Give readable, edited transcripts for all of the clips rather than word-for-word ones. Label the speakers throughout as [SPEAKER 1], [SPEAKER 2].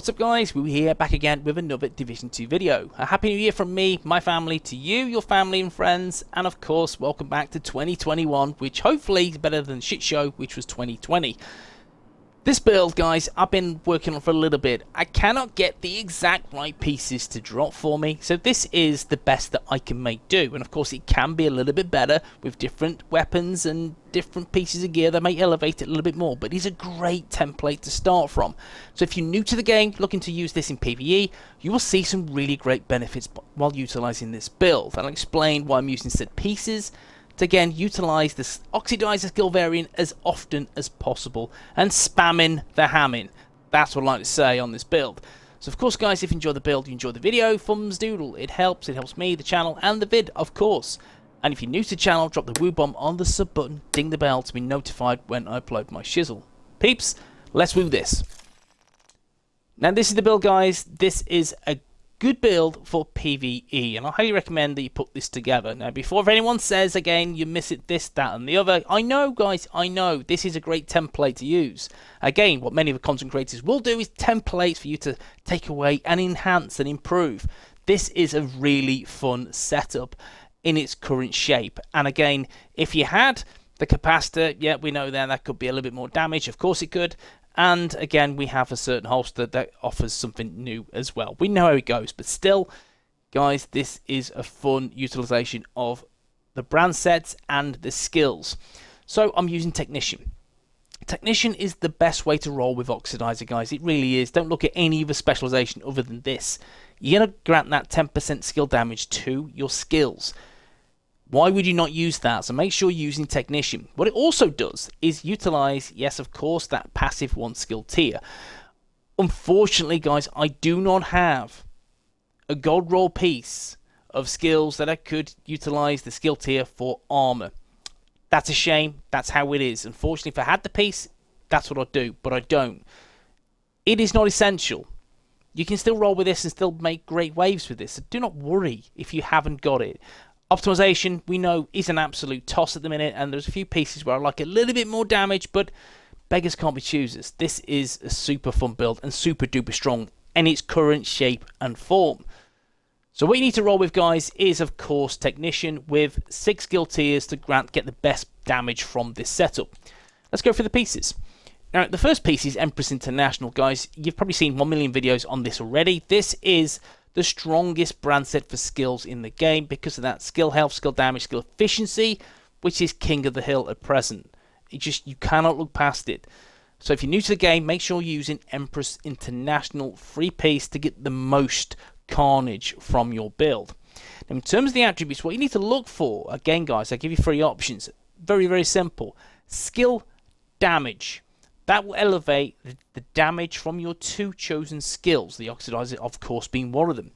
[SPEAKER 1] What's up guys, we're here back again with another Division 2 video. A happy new year from me, my family, to you, your family and friends, and of course welcome back to 2021, which hopefully is better than shit show, which was 2020. This build guys, I've been working on for a little bit. I cannot get the exact right pieces to drop for me, so this is the best that I can make do, and of course it can be a little bit better with different weapons and different pieces of gear that may elevate it a little bit more, but it's a great template to start from. So if you're new to the game, looking to use this in PvE, you will see some really great benefits while utilizing this build, and I'll explain why I'm using said pieces to again utilize this Oxidizer skill variant as often as possible and spamming the hamming. That's what I like to say on this build. So of course guys, if you enjoy the build, you enjoy the video, thumbs doodle, it helps me, the channel and the vid of course. And if you're new to the channel, drop the woo bomb on the sub button, ding the bell to be notified when I upload my shizzle. Peeps, let's woo this. Now this is the build guys, this is a good build for PvE, and I highly recommend that you put this together. Now before anyone says again you miss it this, that and the other, I know guys, I know this is a great template to use. Again, what many of the content creators will do is templates for you to take away and enhance and improve. This is a really fun setup in its current shape, and again, if you had the capacitor, yeah, we know that could be a little bit more damage, of course it could. And again, we have a certain holster that offers something new as well. We know how it goes, but still, guys, this is a fun utilization of the brand sets and the skills. So I'm using Technician. Technician is the best way to roll with Oxidizer, guys. It really is. Don't look at any other specialization other than this. You're going to grant that 10% skill damage to your skills. Why would you not use that? So make sure you're using Technician. What it also does is utilize, yes, of course, that passive 1 skill tier. Unfortunately, guys, I do not have a gold roll piece of skills that I could utilize the skill tier for armor. That's a shame. That's how it is. Unfortunately, if I had the piece, that's what I'd do, but I don't. It is not essential. You can still roll with this and still make great waves with this, so do not worry if you haven't got it. Optimization, we know, is an absolute toss at the minute, and there's a few pieces where I like a little bit more damage, but beggars can't be choosers. This is a super fun build and super duper strong in its current shape and form. So what you need to roll with, guys, is of course Technician with 6 skill tiers to get the best damage from this setup. Let's go through the pieces. Now, the first piece is Empress International, guys. You've probably seen 1 million videos on this already. This is the strongest brand set for skills in the game because of that skill health, skill damage, skill efficiency, which is king of the hill at present. You cannot look past it. So if you're new to the game, make sure you're using Empress International free piece to get the most carnage from your build. Now in terms of the attributes, what you need to look for, again guys, I give you 3 options. Very, very simple. Skill damage. That will elevate the damage from your 2 chosen skills, the Oxidizer of course being one of them.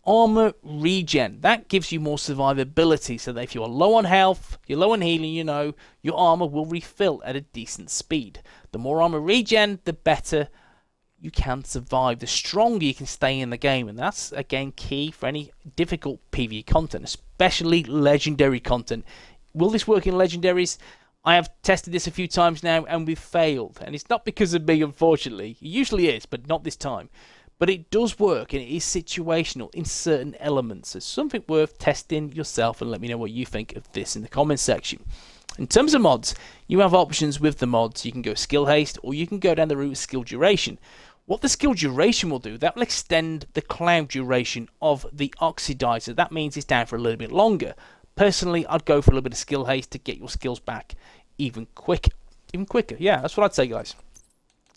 [SPEAKER 1] Armor regen, that gives you more survivability, so that if you're low on health, you're low on healing, you know, your armor will refill at a decent speed. The more armor regen, the better you can survive, the stronger you can stay in the game, and that's again key for any difficult PvE content, especially legendary content. Will this work in legendaries? I have tested this a few times now and we've failed, and it's not because of me, unfortunately. It usually is, but not this time. But it does work, and it is situational in certain elements. So it's something worth testing yourself, and let me know what you think of this in the comments section. In terms of mods, you have options with the mods. You can go skill haste, or you can go down the route of skill duration. What the skill duration will do, that will extend the cloud duration of the Oxidizer. That means it's down for a little bit longer. Personally, I'd go for a little bit of skill haste to get your skills back even quicker. Yeah, that's what I'd say, guys.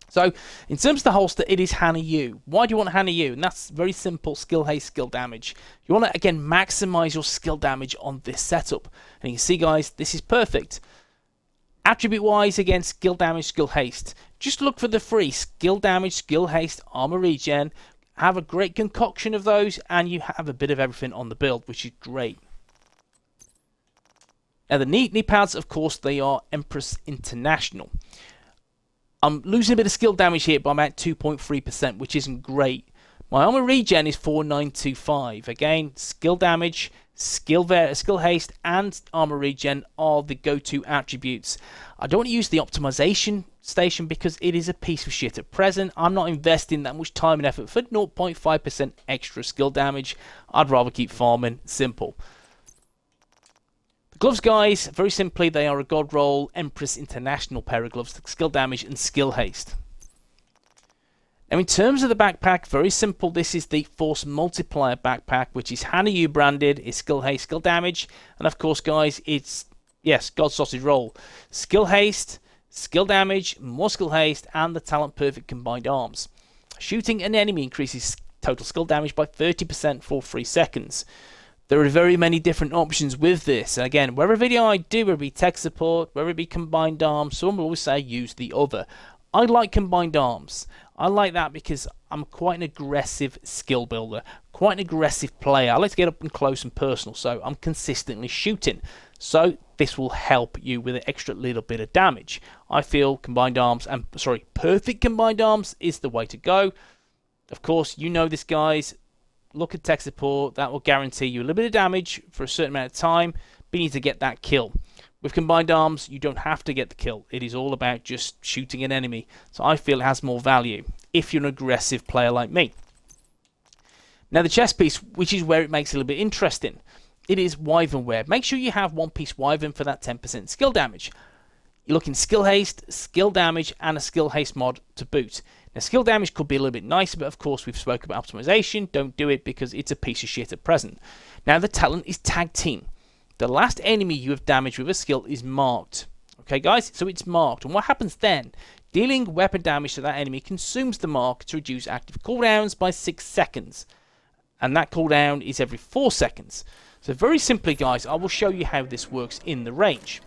[SPEAKER 1] So, in terms of the holster, it is Hana U. Why do you want Hana U? And that's very simple: skill haste, skill damage. You want to, again, maximize your skill damage on this setup. And you can see, guys, this is perfect. Attribute-wise, again, skill damage, skill haste. Just look for the 3: skill damage, skill haste, armor regen. Have a great concoction of those, and you have a bit of everything on the build, which is great. Now the knee pads, of course, they are Empress International. I'm losing a bit of skill damage here by about 2.3%, which isn't great. My armor regen is 4925. Again, skill damage, skill haste, and armor regen are the go-to attributes. I don't want to use the optimization station because it is a piece of shit at present. I'm not investing that much time and effort for 0.5% extra skill damage. I'd rather keep farming. Simple. The gloves, guys, very simply, they are a God Roll Empress International pair of gloves, skill damage and skill haste. Now, in terms of the backpack, very simple. This is the Force Multiplier backpack, which is HANA-U branded. It's skill haste, skill damage, and of course, guys, it's, yes, God Sausage Roll. Skill haste, skill damage, more skill haste, and the Talent Perfect combined arms. Shooting an enemy increases total skill damage by 30% for 3 seconds. There are very many different options with this. And again, wherever video I do, whether it be tech support, whether it be combined arms, someone will always say use the other. I like combined arms. I like that because I'm quite an aggressive skill builder, quite an aggressive player. I like to get up and close and personal, so I'm consistently shooting. So this will help you with an extra little bit of damage. I feel combined arms, and perfect combined arms is the way to go. Of course, you know this, guys. Look at tech support. That will guarantee you a little bit of damage for a certain amount of time, but you need to get that kill. With combined arms, you don't have to get the kill. It is all about just shooting an enemy. So I feel it has more value if you're an aggressive player like me. Now the chest piece, which is where it makes it a little bit interesting. It is Wyvern wear. Make sure you have one piece Wyvern for that 10% skill damage. You're looking skill haste, skill damage, and a skill haste mod to boot. Now skill damage could be a little bit nicer, but of course we've spoken about optimization. Don't do it because it's a piece of shit at present. Now the talent is Tag Team. The last enemy you have damaged with a skill is marked. Okay, guys? So it's marked. And what happens then? Dealing weapon damage to that enemy consumes the mark to reduce active cooldowns by 6 seconds. And that cooldown is every 4 seconds. So very simply, guys, I will show you how this works in the range.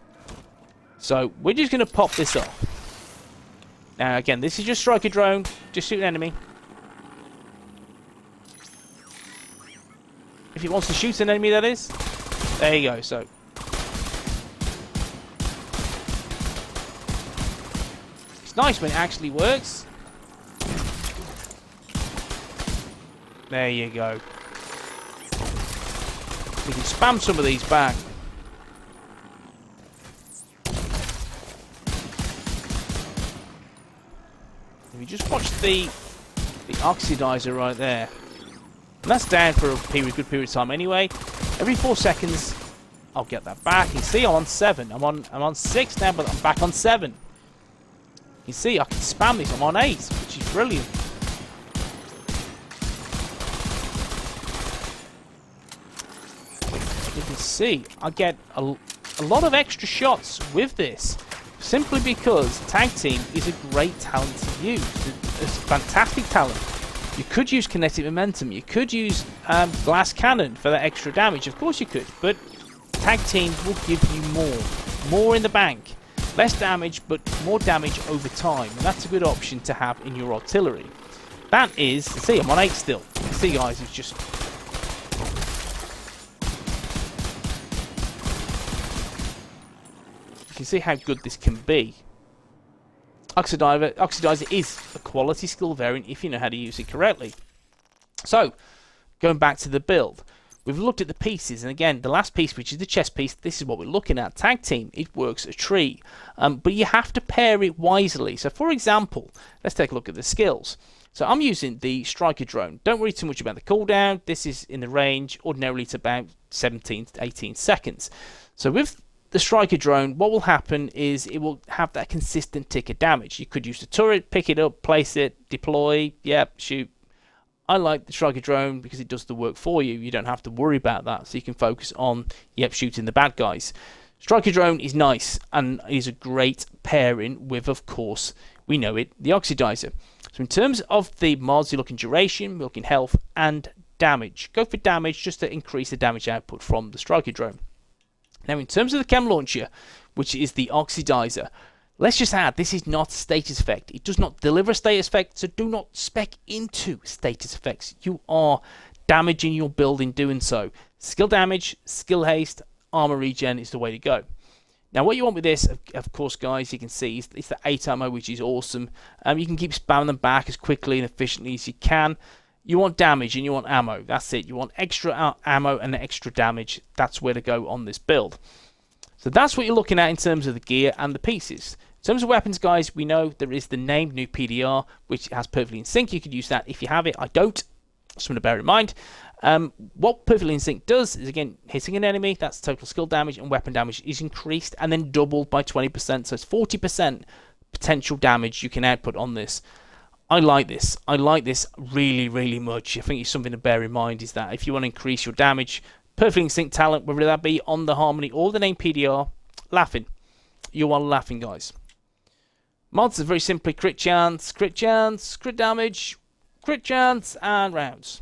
[SPEAKER 1] So we're just going to pop this off. Now, again, this is your striker drone. Just shoot an enemy. If it wants to shoot an enemy, that is. There you go, so. It's nice when it actually works. There you go. We can spam some of these back. If you just watch the Oxidizer right there. And that's down for a good period of time anyway. Every 4 seconds, I'll get that back. You see, I'm on 7. I'm on 6 now, but I'm back on 7. You see, I can spam this. I'm on 8, which is brilliant. You can see, I get a lot of extra shots with this, simply because Tag Team is a great talent to use. It's a fantastic talent. You could use kinetic momentum. You could use glass cannon for that extra damage. Of course you could, but Tag Team will give you more in the bank. Less damage, but more damage over time, and that's a good option to have in your artillery. That is, see, I'm on 8 still. See, guys, it's just. You can see how good this can be. Oxidizer is a quality skill variant if you know how to use it correctly. So, going back to the build, we've looked at the pieces, and again, the last piece, which is the chest piece, this is what we're looking at. Tag Team, it works a tree, but you have to pair it wisely. So, for example, let's take a look at the skills. So, I'm using the striker drone. Don't worry too much about the cooldown. This is in the range. Ordinarily, it's about 17 to 18 seconds. So, with the striker drone, what will happen is it will have that consistent tick of damage. You could use the turret, pick it up, place it, deploy, yep, shoot. I like the striker drone because it does the work for you. You don't have to worry about that, so you can focus on, yep, shooting the bad guys. Striker drone is nice and is a great pairing with, of course, we know it, the Oxidizer. So in terms of the mods, you're looking duration, you're looking health, and damage. Go for damage just to increase the damage output from the striker drone. Now, in terms of the chem launcher, which is the Oxidizer, let's just add, this is not status effect. It does not deliver a status effect, so do not spec into status effects. You are damaging your build in doing so. Skill damage, skill haste, armor regen is the way to go. Now, what you want with this, of course, guys, you can see it's the 8 ammo, which is awesome. You can keep spamming them back as quickly and efficiently as you can. You want damage and you want ammo. That's it. You want extra ammo and extra damage. That's where to go on this build. So that's what you're looking at in terms of the gear and the pieces. In terms of weapons, guys, we know there is the named new PDR, which has Perfectly in Sync. You could use that if you have it. I don't. Something to bear in mind. What Perfectly in Sync does is, again, hitting an enemy, that's total skill damage, and weapon damage is increased and then doubled by 20%. So it's 40% potential damage you can output on this. I like this. I like this really, really much. I think it's something to bear in mind is that if you want to increase your damage, Perfectly in Sync talent, whether that be on the Harmony or the named PDR, laughing. You are laughing, guys. Mods are very simply crit chance, crit damage, crit chance, and rounds.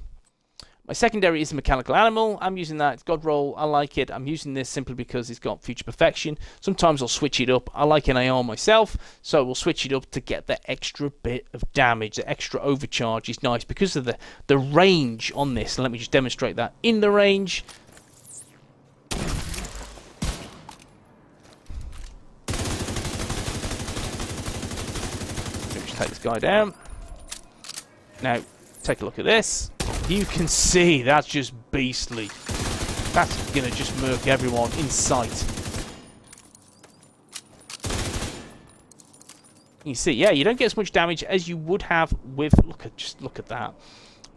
[SPEAKER 1] My secondary is a mechanical animal. I'm using that. It's God Roll. I like it. I'm using this simply because it's got future perfection. Sometimes I'll switch it up. I like an AR myself, so we'll switch it up to get the extra bit of damage. The extra overcharge is nice because of the range on this. And let me just demonstrate that. In the range, take this guy down. Now, take a look at this. You can see that's just beastly. That's going to just murk everyone in sight. You see, yeah, you don't get as much damage as you would have with, look at that,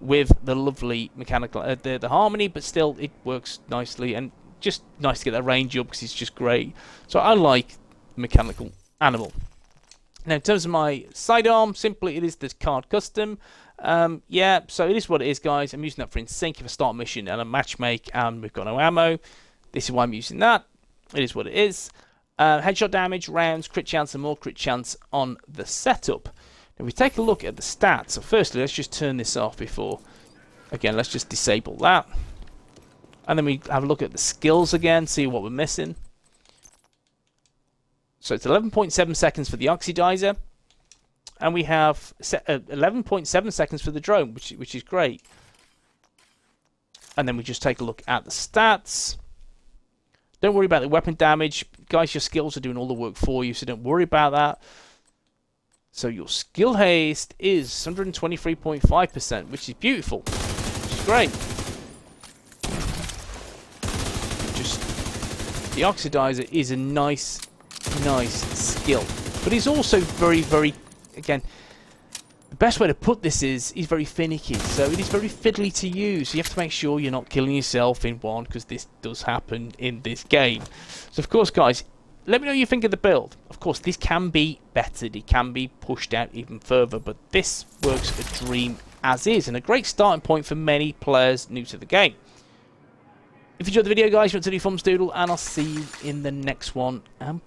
[SPEAKER 1] with the lovely mechanical, the Harmony, but still it works nicely and just nice to get that range up because it's just great. So I like mechanical animal. Now, in terms of my sidearm, simply it is the card custom. Yeah, so it is what it is, guys. I'm using that for in sync if I start a mission and a matchmake and we've got no ammo. This is why I'm using that. It is what it is. Headshot damage, rounds, crit chance, and more crit chance on the setup. Now, we take a look at the stats. So, firstly, let's just turn this off before. Again, let's just disable that. And then we have a look at the skills again, see what we're missing. So it's 11.7 seconds for the Oxidizer, and we have 11.7 seconds for the drone, which is great. And then we just take a look at the stats. Don't worry about the weapon damage. Guys, your skills are doing all the work for you, so don't worry about that. So your skill haste is 123.5%, which is beautiful, which is great. Just the Oxidizer is a nice skill, but he's also very, again, the best way to put this is he's very finicky, so it is very fiddly to use. So you have to make sure you're not killing yourself in one, because this does happen in this game. So of course, guys, let me know what you think of the build. Of course, this can be bettered, it can be pushed out even further, but this works a dream as is, and a great starting point for many players new to the game. If you enjoyed the video, guys, you want to do thumbs doodle, and I'll see you in the next one, and